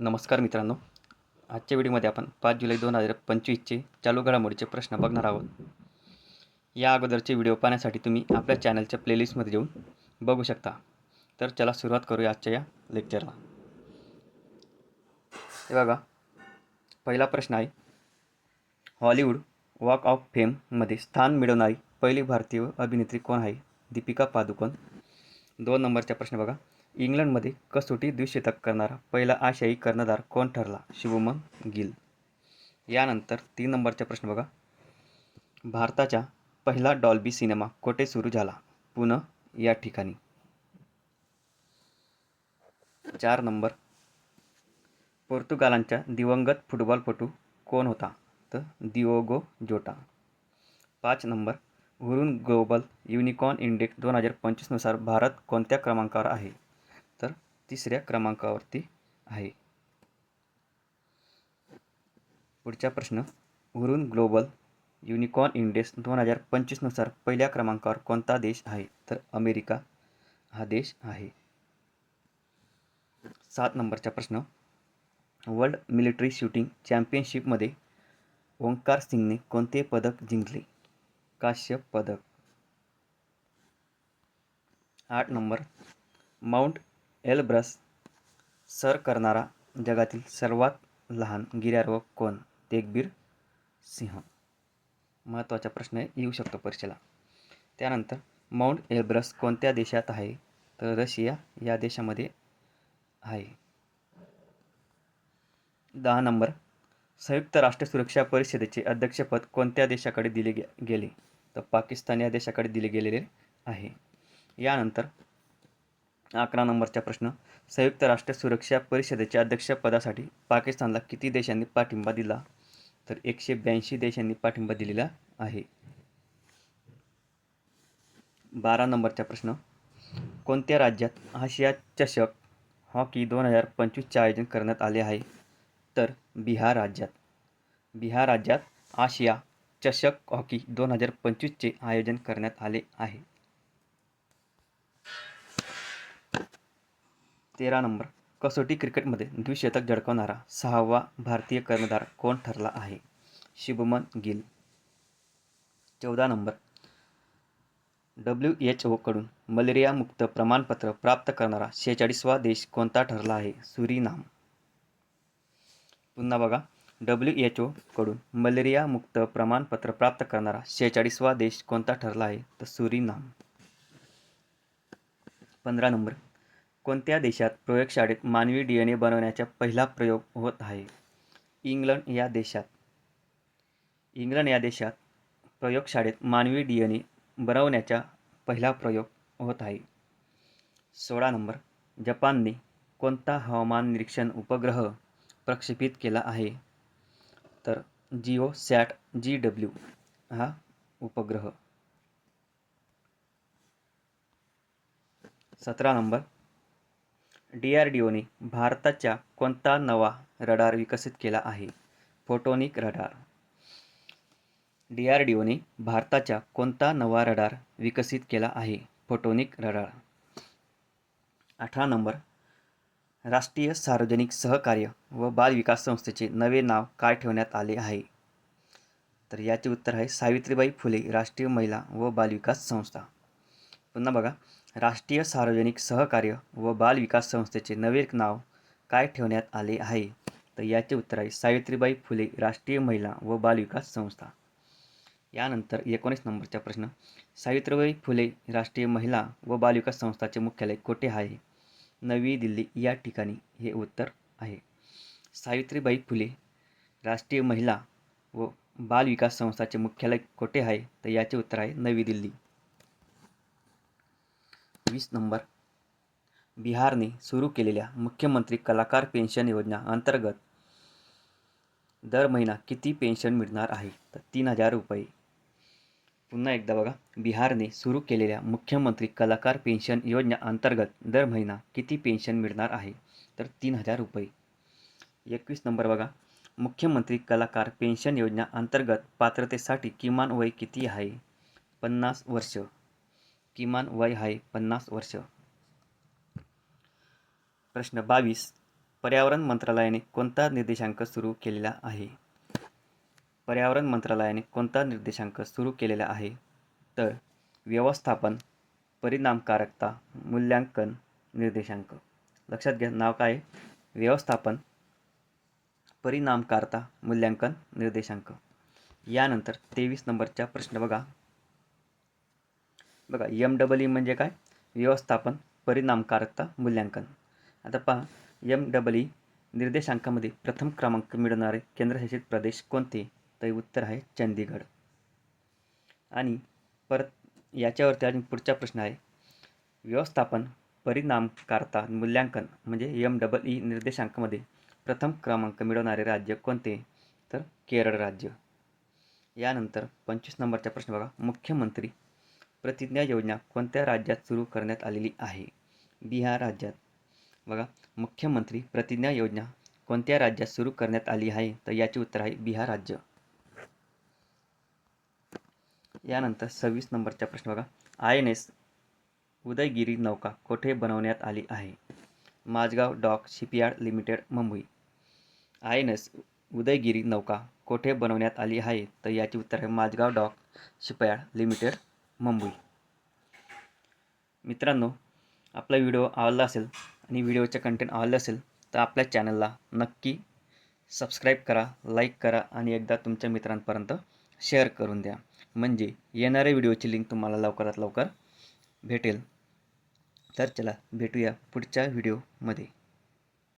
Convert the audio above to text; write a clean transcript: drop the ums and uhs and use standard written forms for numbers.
नमस्कार मित्रांनो. आजच्या व्हिडिओमध्ये आपण 5 जुलै 2025चे चालू घडामोडीचे प्रश्न बघणार आहोत. या अगोदरचे व्हिडिओ पाहण्यासाठी तुम्ही आपल्या चॅनलच्या प्लेलिस्टमध्ये जाऊन बघू शकता. तर चला सुरुवात करूया आजच्या या लेक्चरला. हे बघा, पहिला प्रश्न आहे, हॉलिवूड वॉक ऑफ फेममध्ये स्थान मिळवणारी पहिली भारतीय अभिनेत्री कोण आहे? दीपिका पादुकोण. 2 नंबरचा प्रश्न बघा, इंग्लंडमध्ये कसोटी द्विशतक करणारा पहिला आशियाई कर्णधार कोण ठरला? शुभमन गिल. यानंतर 3 नंबरचा प्रश्न बघा, भारताचा पहिला डॉल्बी सिनेमा कोठे सुरू झाला? पुणे या ठिकाणी. 4 नंबर, पोर्तुगालचा दिवंगत फुटबॉलपटू कोण होता? तर दिओगो जोटा. 5 number, Hurun global unicorn index 2025 नुसार भारत कोणत्या क्रमांकावर आहे? तर 3ऱ्या क्रमांकावरती आहे. पुढचा प्रश्न, हुरून ग्लोबल युनिकॉर्न इंडेक्स 2025 नुसार पहिल्या क्रमांकावर कोणता देश आहे? तर अमेरिका हा देश आहे. 7 नंबरचा प्रश्न, वर्ल्ड मिलिटरी शूटिंग चॅम्पियनशिपमध्ये ओंकार सिंगने कोणते पदक जिंकले? कांस्य पदक. 8 नंबर, माउंट एल्ब्रस सर करणारा जगातील सर्वात लहान गिर्यारोहक कोण? तेगबीर सिंह. महत्त्वाचा प्रश्न येऊ शकतो परीक्षेला. त्यानंतर, माउंट एल्ब्रस कोणत्या देशात आहे? तर रशिया या देशामध्ये आहे. 10 नंबर, संयुक्त राष्ट्र सुरक्षा परिषदेचे अध्यक्षपद कोणत्या देशाकडे दिले गेले? तर पाकिस्तान या देशाकडे दिले गेलेले आहे. यानंतर 11 नंबरचा प्रश्न, संयुक्त राष्ट्र सुरक्षा परिषदेच्या अध्यक्षपदासाठी पाकिस्तानला किती देशांनी पाठिंबा दिला? तर 182 देशांनी पाठिंबा दिलेला आहे. 12 नंबरचा प्रश्न, कोणत्या राज्यात आशिया चषक हॉकी 2025चे आयोजन करण्यात आले आहे? तर बिहार राज्यात. बिहार राज्यात आशिया चषक हॉकी 2025चे आयोजन करण्यात आले आहे. 13 नंबर, कसोटी क्रिकेटमध्ये द्विशतक झळकावणारा 6वा भारतीय कर्णधार कोण ठरला आहे? शुभमन गिल. 14 नंबर, WHO कडून मलेरियामुक्त प्रमाणपत्र प्राप्त करणारा 46वा देश कोणता ठरला आहे? सुरिनाम. पुन्हा बघा, WHO कडून मलेरियामुक्त प्रमाणपत्र प्राप्त करणारा 46वा देश कोणता ठरला आहे? तर सुरिनाम. 15 नंबर, कोणत्या देशात प्रयोगशाळेत मानवी DNA बनवण्याचा पहिला प्रयोग होत आहे? इंग्लंड या देशात. इंग्लंड या देशात प्रयोगशाळेत मानवी DNA बनवण्याचा पहिला प्रयोग होत आहे. 16 नंबर, जपानने कोणता हवामान निरीक्षण उपग्रह प्रक्षेपित केला आहे? तर जिओसॅट GW हा उपग्रह. 17 नंबर, DRDOने भारताच्या कोणता नवा रडार विकसित केला आहे? Photonic radar. DRDOने भारताच्या कोणता नवा रडार विकसित केला आहे? Photonic radar. 18 नंबर, राष्ट्रीय सार्वजनिक सहकार्य व बाल विकास संस्थेचे नवे नाव काय ठेवण्यात आले आहे? तर याचे उत्तर आहे सावित्रीबाई फुले राष्ट्रीय महिला व बाल विकास संस्था. पुन्हा बघा, राष्ट्रीय सार्वजनिक सहकार्य व बाल विकास संस्थेचे नवे नाव काय ठेवण्यात आले आहे? तर याचे उत्तर आहे सावित्रीबाई फुले राष्ट्रीय महिला व बाल विकास संस्था. यानंतर 19 नंबरचा प्रश्न, सावित्रीबाई फुले राष्ट्रीय महिला व बाल विकास संस्थाचे मुख्यालय कोठे आहे? नवी दिल्ली या ठिकाणी हे उत्तर आहे. सावित्रीबाई फुले राष्ट्रीय महिला व बाल विकास संस्थाचे मुख्यालय कोठे आहे? तर याचे उत्तर आहे नवी दिल्ली. 20 नंबर, बिहारने सुरू केलेल्या मुख्यमंत्री कलाकार पेन्शन योजना अंतर्गत दर महिना किती पेन्शन मिळणार आहे? तर 3000 रुपये. पुन्हा एकदा बघा, बिहारने सुरू केलेल्या मुख्यमंत्री कलाकार पेन्शन योजना अंतर्गत दर महिना किती पेन्शन मिळणार आहे? तर 3000 रुपये. 21 नंबर बघा, मुख्यमंत्री कलाकार पेन्शन योजना अंतर्गत पात्रतेसाठी किमान वय किती आहे? 50 वर्ष. किमान वय आहे 50 वर्ष. प्रश्न 22, पर्यावरण मंत्रालयाने कोणता निर्देशांक सुरू केलेला आहे? पर्यावरण मंत्रालयाने कोणता निर्देशांक सुरू केलेला आहे? तर व्यवस्थापन, परिणामकारकता, मूल्यांकन निर्देशांक. लक्षात घ्या, नाव काय आहे? व्यवस्थापन, परिणामकारकता, मूल्यांकन निर्देशांक. यानंतर 23 नंबरचा प्रश्न बघा. MEE म्हणजे काय? व्यवस्थापन, परिणामकारकता, मूल्यांकन. आता पहा, MEE निर्देशांकामध्ये प्रथम क्रमांक मिळवणारे केंद्रशासित प्रदेश कोणते? तर उत्तर आहे चंदीगड. आणि परत याच्यावरती आणि पुढचा प्रश्न आहे, व्यवस्थापन, परिणामकारकता, मूल्यांकन म्हणजे MEE निर्देशांकामध्ये प्रथम क्रमांक मिळवणारे राज्य कोणते? तर केरळ राज्य. यानंतर 25 नंबरचा प्रश्न बघा. मुख्यमंत्री प्रतिज्ञा योजना कोणत्या राज्यात सुरू करण्यात आलेली आहे? बिहार राज्यात. बघा, मुख्यमंत्री प्रतिज्ञा योजना कोणत्या राज्यात सुरू करण्यात आली आहे? तर याचे उत्तर आहे बिहार राज्य. यानंतर 26 नंबरचा प्रश्न बघा. INS उदयगिरी नौका कोठे बनवण्यात आली आहे? Mazagon dock shipyard limited, Mumbai. INS Udaygiri नौका कोठे बनवण्यात आली आहे? तर याचे उत्तर आहे Mazagon dock shipyard limited, Mumbai. मित्रांनो, आपला व्हिडिओ आवडला असेल आणि व्हिडिओचे कंटेंट आवडले असेल तर आपल्या चॅनलला नक्की सबस्क्राईब करा, लाईक करा आणि एकदा तुमच्या मित्रांपर्यंत शेअर करून द्या, म्हणजे येणाऱ्या व्हिडिओची लिंक तुम्हाला लवकरात लवकर भेटेल. तर चला भेटूया पुढच्या व्हिडिओमध्ये.